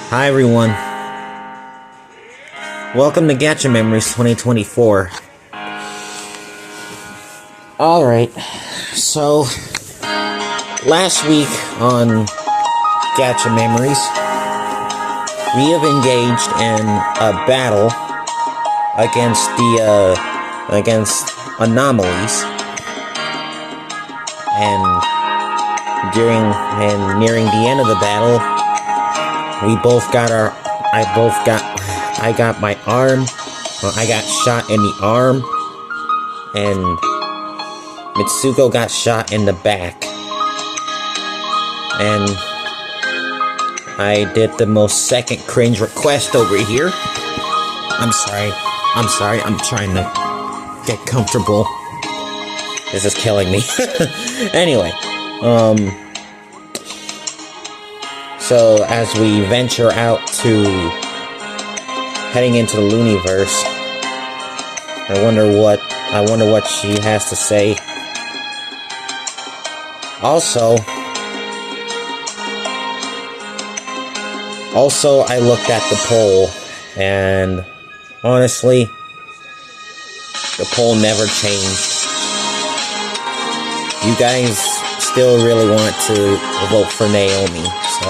Hi everyone. Welcome to Gacha Memories 2024. Alright, so last week on Gacha Memories, we have engaged in a battle against anomalies, and nearing the end of the battle, I got my arm, I got shot in the arm, and Mitsuko got shot in the back. And I did the most second cringe request over here. I'm sorry, I'm trying to get comfortable. This is killing me. Anyway, so as we venture out to heading into the Luniverse, I wonder what she has to say. Also, I looked at the poll, and honestly, the poll never changed. You guys still really want to vote for Naomi, so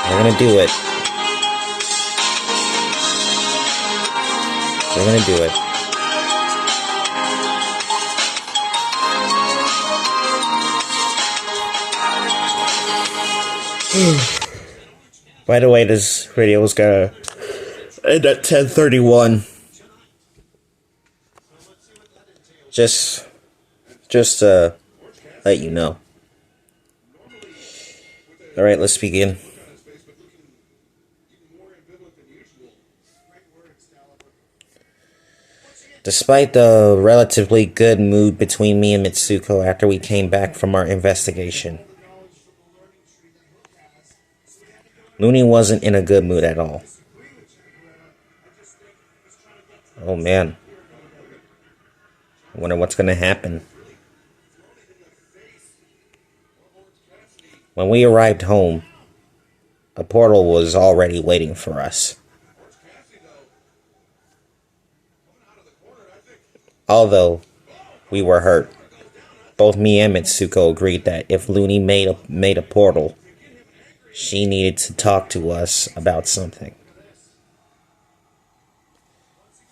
we're gonna do it. We're gonna do it. By the way, this video is gonna end at 10:31. Just let you know. Alright, let's begin. Despite the relatively good mood between me and Mitsuko after we came back from our investigation, Luni wasn't in a good mood at all. Oh man. I wonder what's gonna happen. When we arrived home, a portal was already waiting for us. Although we were hurt, both me and Mitsuko agreed that if Luni made a portal, she needed to talk to us about something.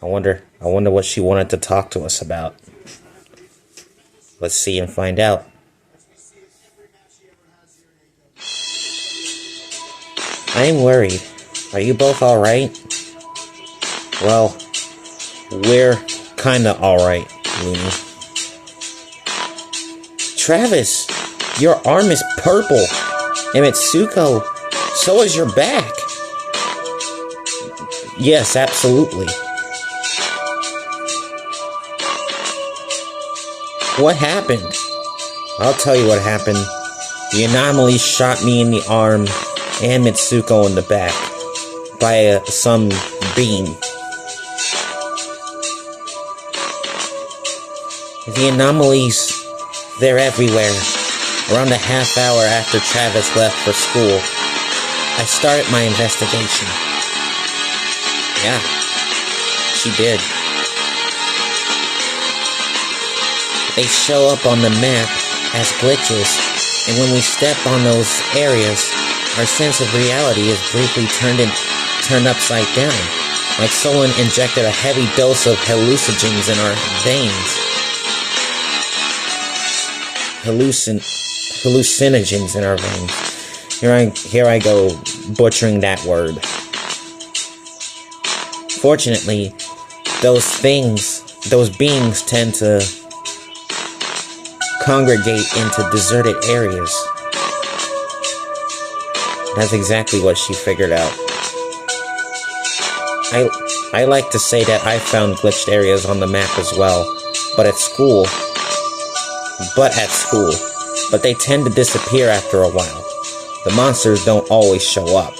I wonder what she wanted to talk to us about. Let's see and find out. I am worried. Are you both alright? Well, we're kinda alright, Luni. Travis, your arm is purple. And Mitsuko, so is your back. Yes, absolutely. What happened? I'll tell you what happened. The anomaly shot me in the arm and Mitsuko in the back by some beam. The anomalies, they're everywhere. Around a half hour after Travis left for school, I started my investigation. Yeah, she did. They show up on the map as glitches, and when we step on those areas, our sense of reality is briefly turned upside down, like someone injected a heavy dose of hallucinogens in our veins. Hallucinogens in our veins. Here I go butchering that word. Fortunately, those beings tend to congregate into deserted areas. That's exactly what she figured out. I like to say that I found glitched areas on the map as well, but at school, but they tend to disappear after a while. The monsters don't always show up.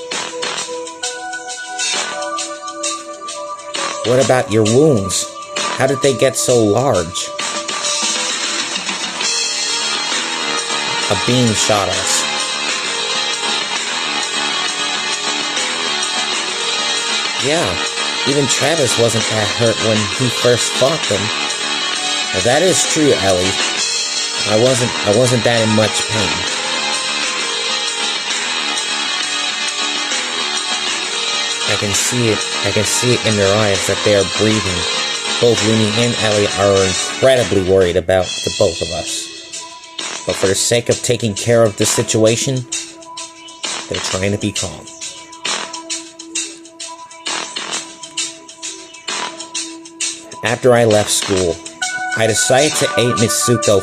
What about your wounds? How did they get so large? A beam shot us. Yeah, even Travis wasn't that hurt when he first fought them. Now, that is true, Ellie. I wasn't that in much pain. I can see it in their eyes that they are breathing. Both Luni and Ellie are incredibly worried about the both of us. But for the sake of taking care of the situation, they're trying to be calm. After I left school, I decided to aid Mitsuko.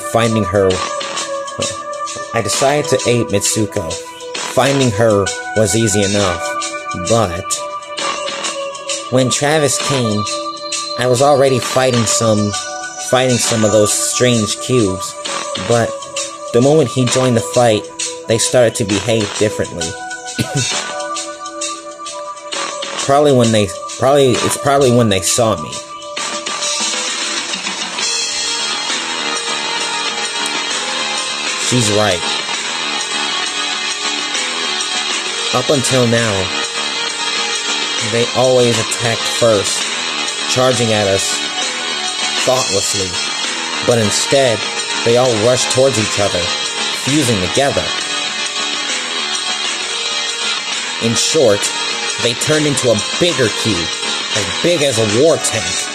Finding her was easy enough, but when Travis came, I was already fighting some of those strange cubes, but the moment he joined the fight, they started to behave differently. Probably when they saw me. She's right. Up until now, they always attacked first, charging at us thoughtlessly, but instead, they all rushed towards each other, fusing together. In short, they turned into a bigger cube, as big as a war tank.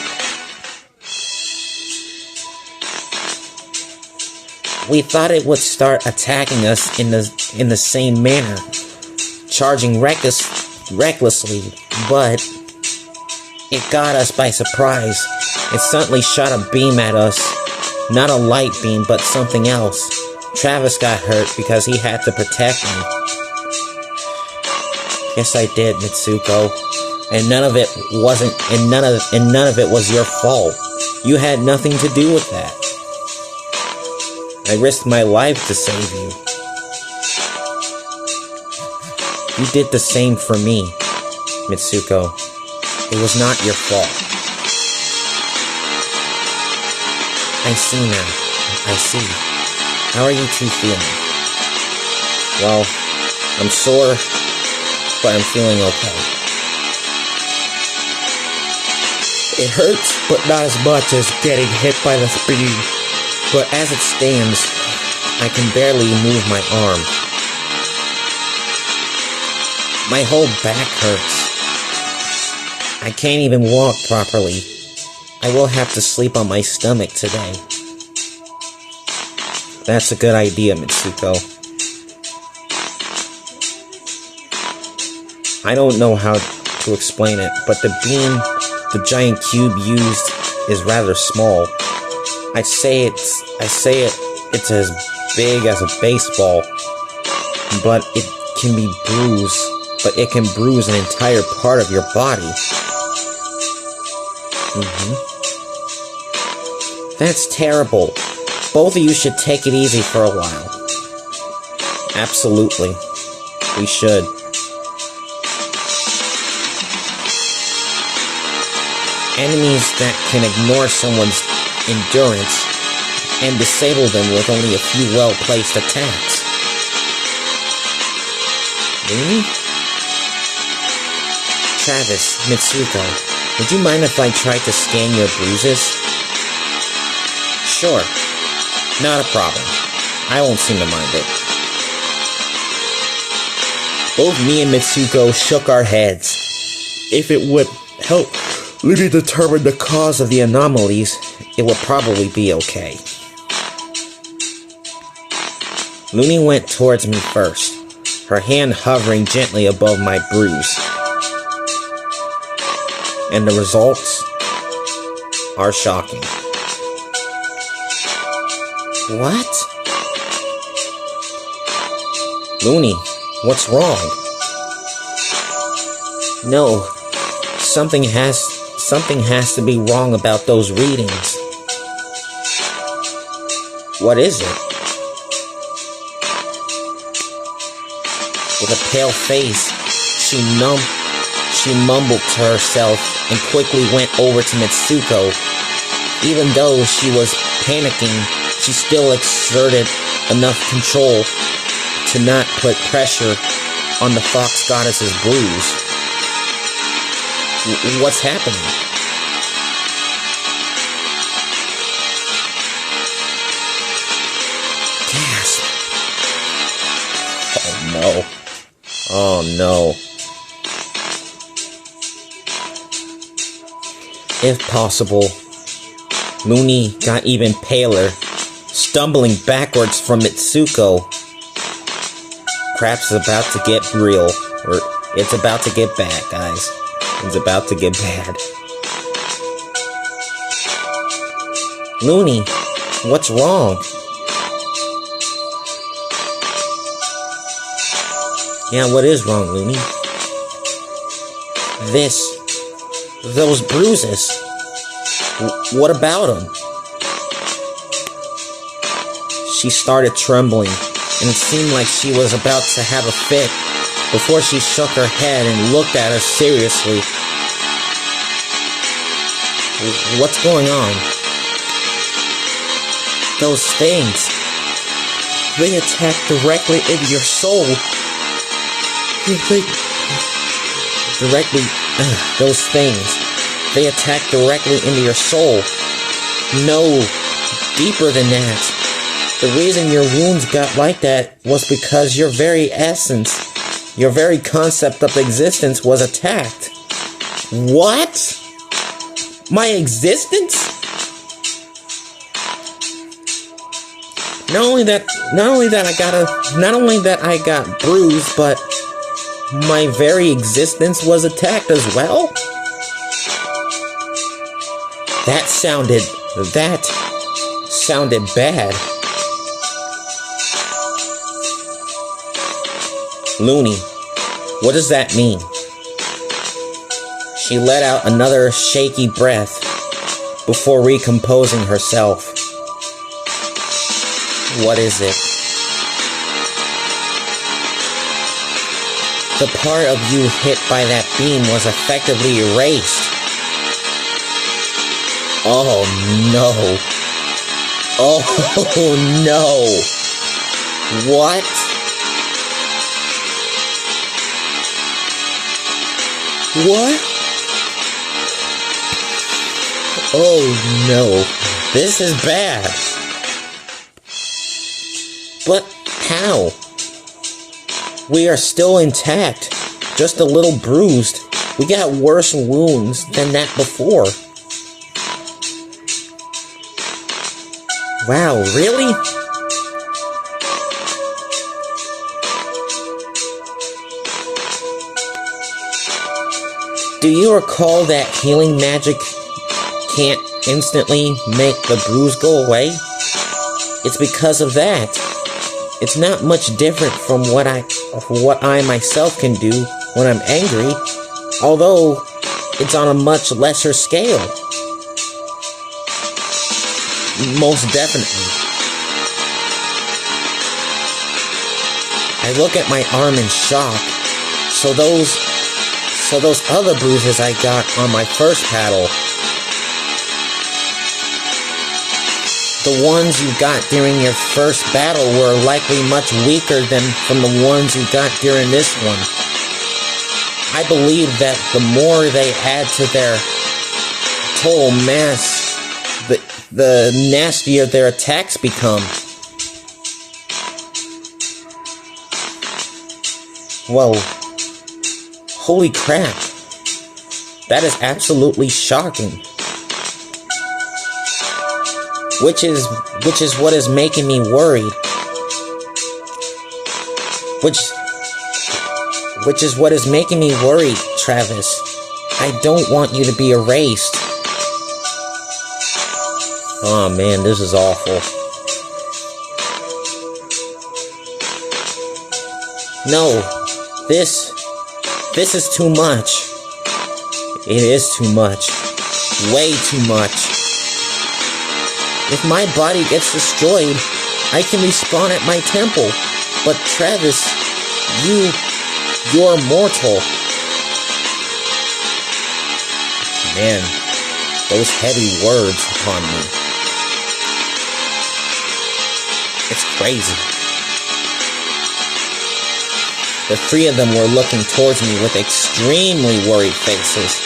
We thought it would start attacking us in the same manner, charging recklessly, but it got us by surprise. It suddenly shot a beam at us, not a light beam, but something else. Travis got hurt because he had to protect me. Yes, I did, Mitsuko, and none of it was your fault. You had nothing to do with that. I risked my life to save you. You did the same for me, Mitsuko. It was not your fault. I see now. I see. How are you two feeling? Well, I'm sore, but I'm feeling okay. It hurts, but not as much as getting hit by the speed. But as it stands, I can barely move my arm. My whole back hurts. I can't even walk properly. I will have to sleep on my stomach today. That's a good idea, Mitsuko. I don't know how to explain it, but the beam the giant cube used is rather small. I'd say it's as big as a baseball, but it can bruise an entire part of your body. That's terrible. Both of you should take it easy for a while. Absolutely. We should. Enemies that can ignore someone's endurance and disable them with only a few well-placed attacks. Luni? Travis, Mitsuko, would you mind if I tried to scan your bruises? Sure. Not a problem. I won't seem to mind it. Both me and Mitsuko shook our heads. If it would help Luni determine the cause of the anomalies, it would probably be okay. Luni went towards me first, her hand hovering gently above my bruise. And the results are shocking. What? Luni, what's wrong? No, something has to be wrong about those readings. What is it? With a pale face, she mumbled to herself and quickly went over to Mitsuko. Even though she was panicking, she still exerted enough control to not put pressure on the fox goddess's bruise. What's happening? Gasp. Oh no. Oh no. If possible, Luni got even paler, stumbling backwards from Mitsuko. Crap's about to get real. Or it's about to get bad, guys. It's about to get bad. Luni, what's wrong? Yeah, what is wrong, Luni? Those bruises. What about them? She started trembling, and it seemed like she was about to have a fit before she shook her head and looked at her seriously. What's going on? Those things. They attack directly into your soul. Those things. They attack directly into your soul. No, deeper than that. The reason your wounds got like that was because your very essence, your very concept of existence was attacked. What? My existence? Not only that I got bruised, but my very existence was attacked as well? That sounded bad. Luni, what does that mean? She let out another shaky breath before recomposing herself. What is it? The part of you hit by that beam was effectively erased. Oh no. Oh no. What? What? Oh no. This is bad. But how? We are still intact, just a little bruised. We got worse wounds than that before. Wow, really? Do you recall that healing magic can't instantly make the bruise go away? It's because of that. It's not much different from what I myself can do when I'm angry, although it's on a much lesser scale. Most definitely. I look at my arm in shock. So those other bruises I got on my first paddle, the ones you got during your first battle were likely much weaker than from the ones you got during this one. I believe that the more they add to their total mass, the nastier their attacks become. Whoa. Holy crap. That is absolutely shocking. Which is what is making me worried. Which is what is making me worried, Travis. I don't want you to be erased. Oh man, this is awful. No, this is too much. It is too much. Way too much. If my body gets destroyed, I can respawn at my temple. But Travis, you're mortal. Man, those heavy words upon me. It's crazy. The three of them were looking towards me with extremely worried faces.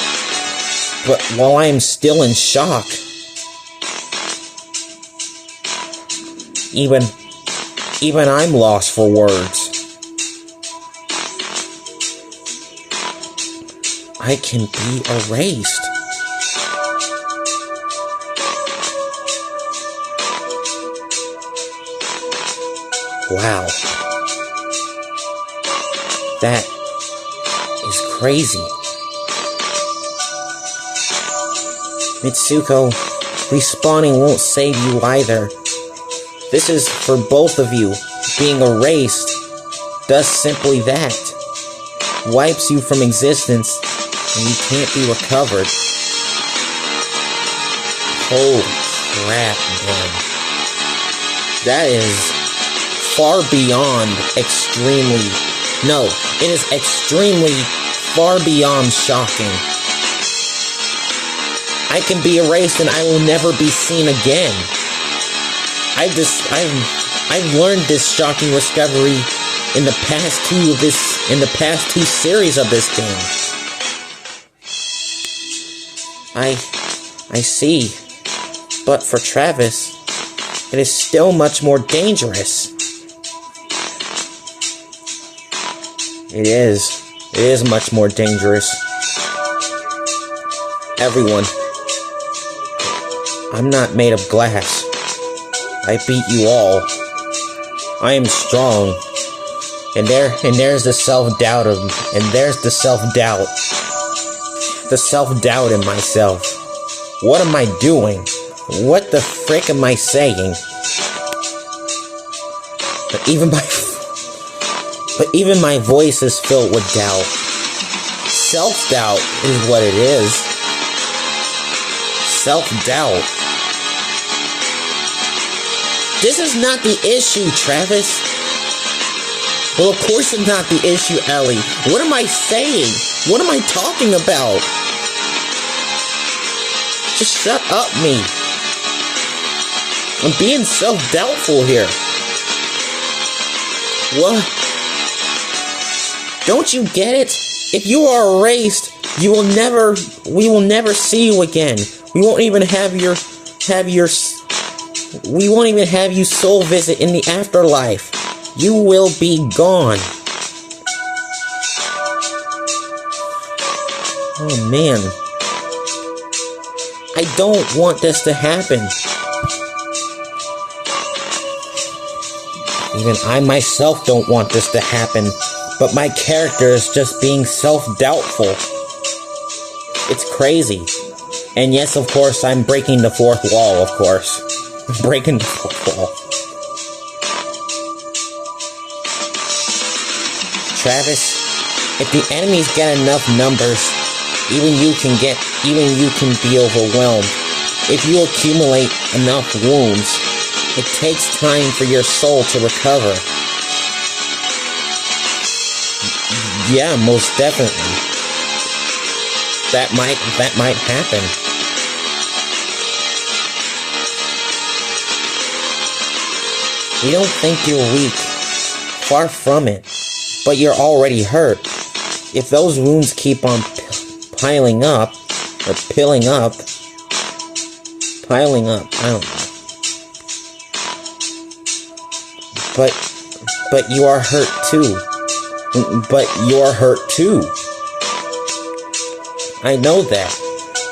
But while I am still in shock, even I'm lost for words. I can be erased. Wow. That is crazy. Mitsuko, respawning won't save you either. This is for both of you. Being erased does simply that. Wipes you from existence, and you can't be recovered. Holy crap, man. That is far beyond extremely... No, it is extremely far beyond shocking. I can be erased and I will never be seen again. I've learned this shocking discovery in the past two series of this game. I see. But for Travis, it is still much more dangerous. It is much more dangerous. Everyone, I'm not made of glass. I beat you all. I am strong. And there's the self-doubt there's the self-doubt. The self-doubt in myself. What am I doing? What the frick am I saying? But even my voice is filled with doubt. Self-doubt is what it is. Self-doubt. This is not the issue, Travis. Well, of course it's not the issue, Ellie. What am I saying? What am I talking about? Just shut up, me. I'm being self-doubtful here. What? Don't you get it? If you are erased, we will never see you again. We won't even have you soul visit in the afterlife. You will be gone. Oh man. I don't want this to happen. Even I myself don't want this to happen. But my character is just being self-doubtful. It's crazy. And yes, of course, I'm breaking the fourth wall, of course. Breaking the fourth wall. Travis, if the enemies get enough numbers, even you can be overwhelmed. If you accumulate enough wounds, it takes time for your soul to recover. Yeah, most definitely. That might happen. We don't think you're weak. Far from it. But you're already hurt. If those wounds keep on piling up, I don't know. But you are hurt too. I know that.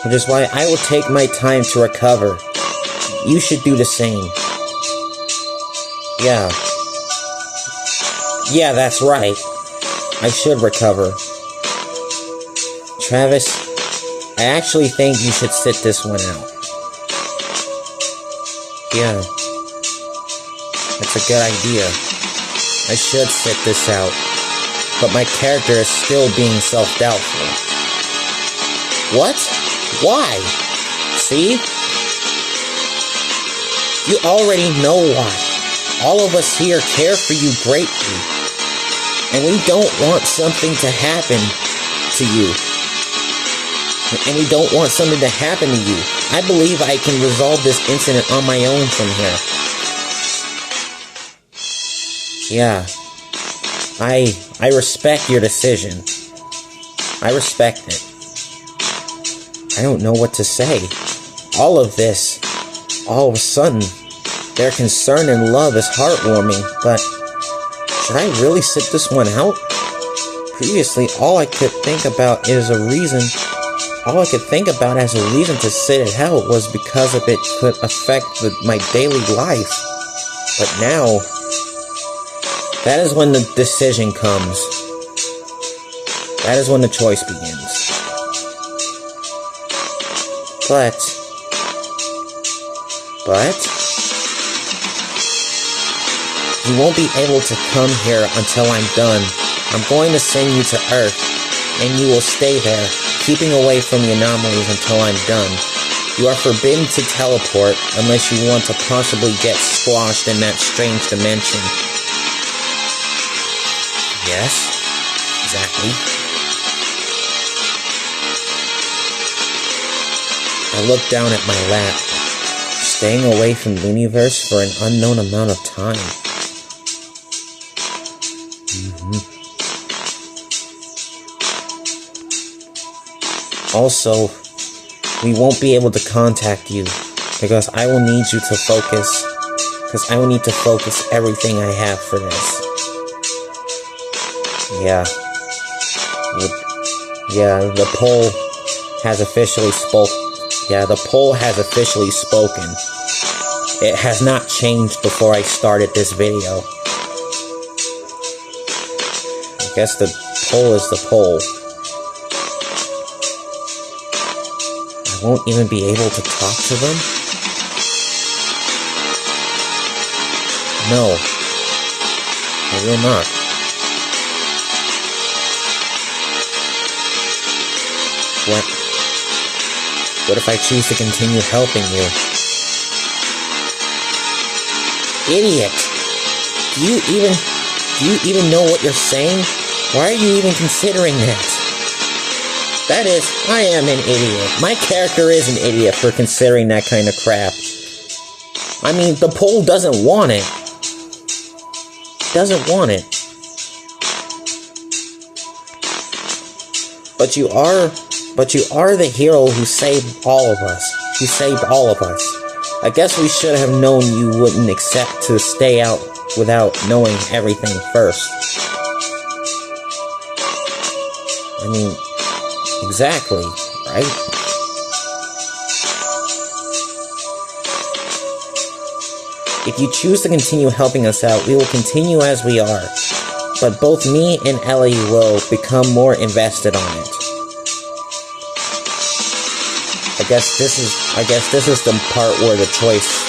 Which is why I will take my time to recover. You should do the same. Yeah. Yeah, that's right. I should recover. Travis, I actually think you should sit this one out. Yeah. That's a good idea. I should sit this out. But my character is still being self-doubtful. What? Why? See? You already know why. All of us here care for you greatly. And we don't want something to happen to you. And we don't want something to happen to you. I believe I can resolve this incident on my own from here. Yeah. I respect your decision. I respect it. I don't know what to say. All of this, all of a sudden, their concern and love is heartwarming, but should I really sit this one out? Previously, all I could think about as a reason to sit it out was because of it could affect my daily life. But now, that is when the decision comes. That is when the choice begins. But, you won't be able to come here until I'm done. I'm going to send you to Earth, and you will stay there, keeping away from the anomalies until I'm done. You are forbidden to teleport unless you want to possibly get squashed in that strange dimension. Yes, exactly. I looked down at my lap, staying away from the universe for an unknown amount of time. Also, we won't be able to contact you because I will need you to focus. Because I will need to focus everything I have for this. Yeah. The poll has officially spoken. It has not changed before I started this video. I guess the poll is the poll. I won't even be able to talk to them? No. I will not. What if I choose to continue helping you? Idiot! Do you even know what you're saying? Why are you even considering that? That is, I am an idiot. My character is an idiot for considering that kind of crap. I mean, the poll doesn't want it. Doesn't want it. But you are the hero who saved all of us. I guess we should have known you wouldn't accept to stay out without knowing everything first. I mean, exactly, right? If you choose to continue helping us out, we will continue as we are. But both me and Ellie will become more invested on it. I guess this is the part where the choice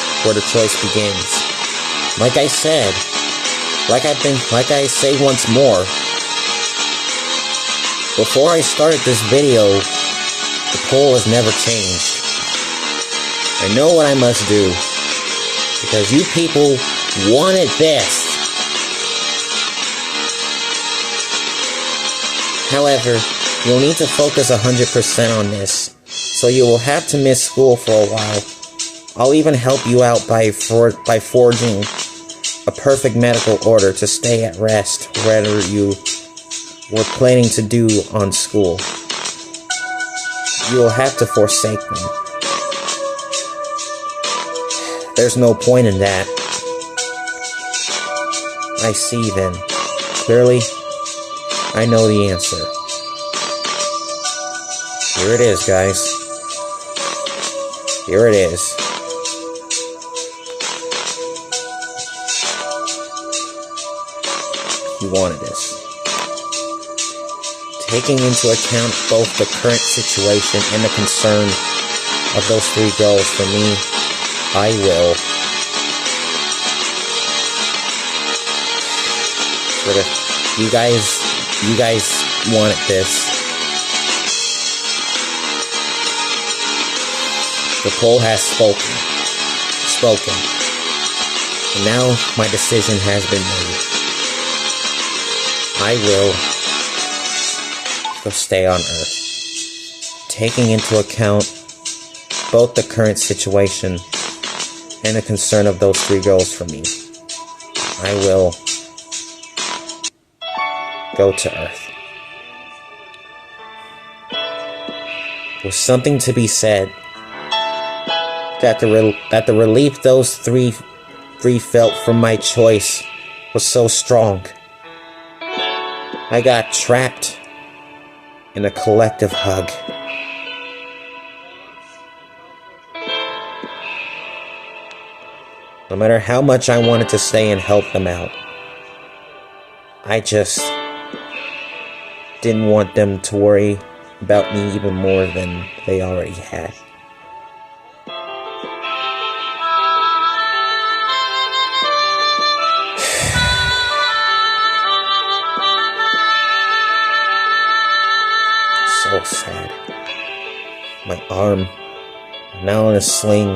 begins. Like I said, like I say once more, before I started this video, the poll has never changed. I know what I must do, because you people wanted this. However, you'll need to focus 100% on this, so you will have to miss school for a while. I'll even help you out by forging a perfect medical order to stay at rest, whatever you were planning to do on school. You will have to forsake them. There's no point in that. I see then. Clearly, I know the answer. Here it is, guys. Here it is. You wanted this. Taking into account both the current situation and the concern of those three girls, for me, I will. You guys wanted this. The poll has spoken. And now my decision has been made. I will stay on Earth, taking into account both the current situation and the concern of those three girls for me. I will go to Earth. was something to be said. That the relief those three felt from my choice was so strong. I got trapped in a collective hug. No matter how much I wanted to stay and help them out, I just didn't want them to worry about me even more than they already had. So sad. My arm, now in a sling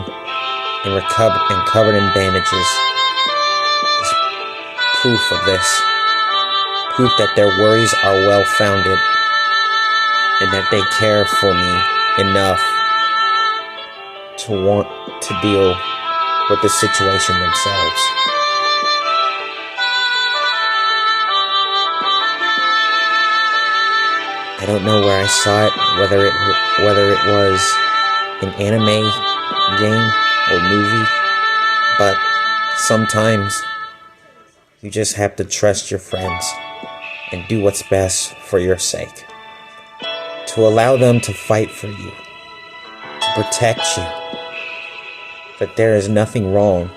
and covered in bandages, is proof of this. Proof that their worries are well-founded and that they care for me enough to want to deal with the situation themselves. I don't know where I saw it, whether it was an anime game or movie, but sometimes you just have to trust your friends and do what's best for your sake. To allow them to fight for you, to protect you. That there is nothing wrong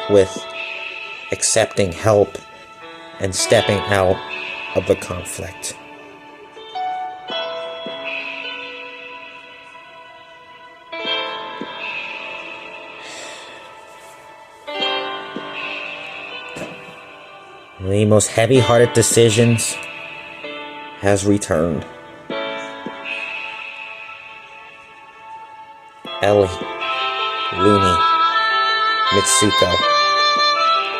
with accepting help and stepping out of the conflict. One of the most heavy-hearted decisions has returned. Ellie, Luni, Mitsuko,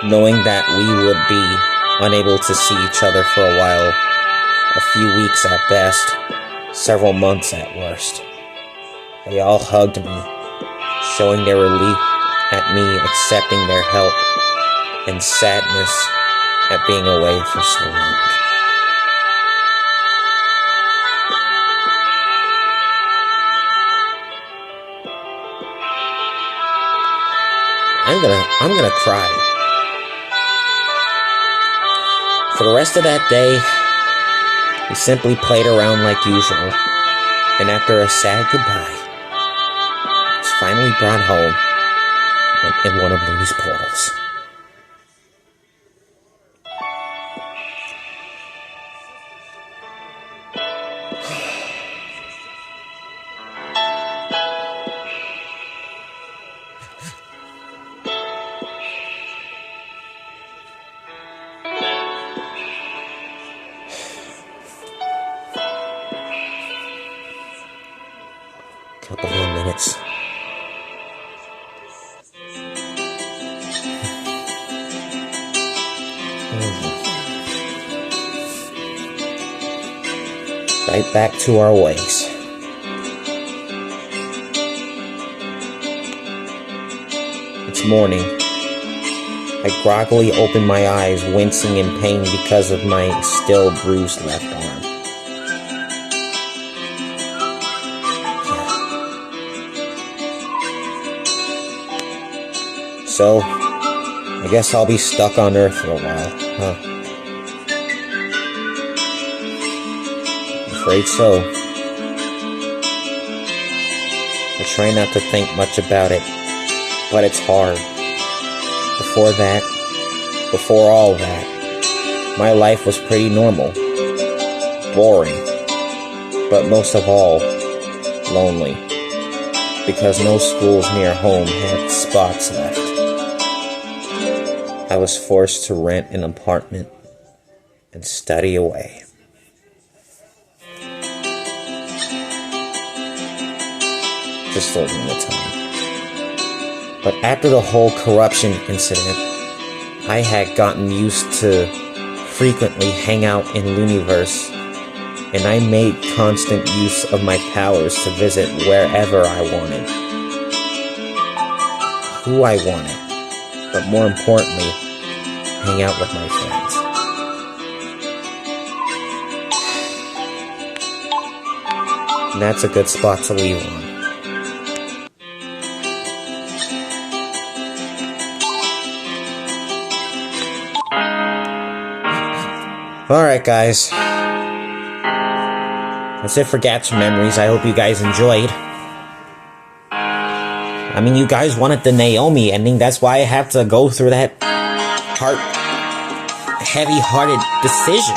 knowing that we would be unable to see each other for a while, a few weeks at best, several months at worst. They all hugged me, showing their relief at me accepting their help and sadness at being away for so long. I'm gonna cry. For the rest of that day, we simply played around like usual, and after a sad goodbye, I was finally brought home in one of Luni's portals. Couple more minutes. Right back to our ways. It's morning. I groggily open my eyes, wincing in pain because of my still bruised left arm. So, I guess I'll be stuck on Earth for a while, huh? Afraid so. I try not to think much about it, but it's hard. Before all that, my life was pretty normal. Boring. But most of all, lonely. Because no schools near home had spots left. I was forced to rent an apartment and study away. Just holding the time. But after the whole corruption incident, I had gotten used to frequently hang out in Luniverse, and I made constant use of my powers to visit wherever I wanted, who I wanted, but more importantly, hang out with my friends. And that's a good spot to leave on. Alright guys, that's it for Gacha Memories. I hope you guys enjoyed. I mean, you guys wanted the Naomi ending, that's why I have to go through that heavy-hearted decision.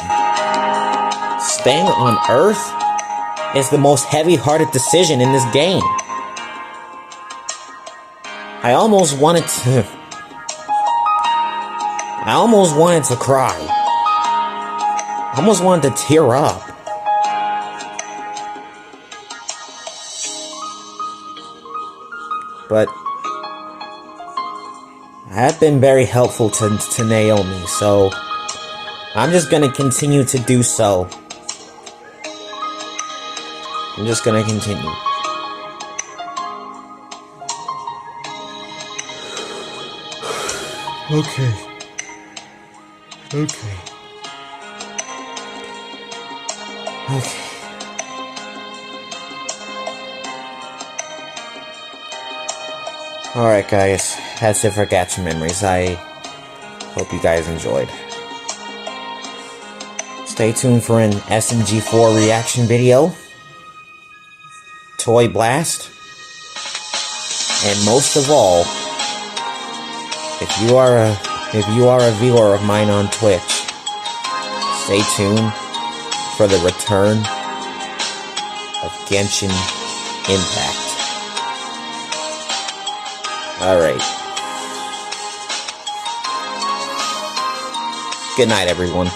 Staying on Earth is the most heavy-hearted decision in this game. I almost wanted to cry. I almost wanted to tear up. But I have been very helpful to Naomi, so I'm just gonna continue to do so. I'm just gonna continue. Okay. Alright guys, that's it for Gacha Memories. I hope you guys enjoyed. Stay tuned for an SMG4 reaction video, Toy Blast, and most of all, if you are a viewer of mine on Twitch, stay tuned for the return of Genshin Impact. Alright. Good night, everyone.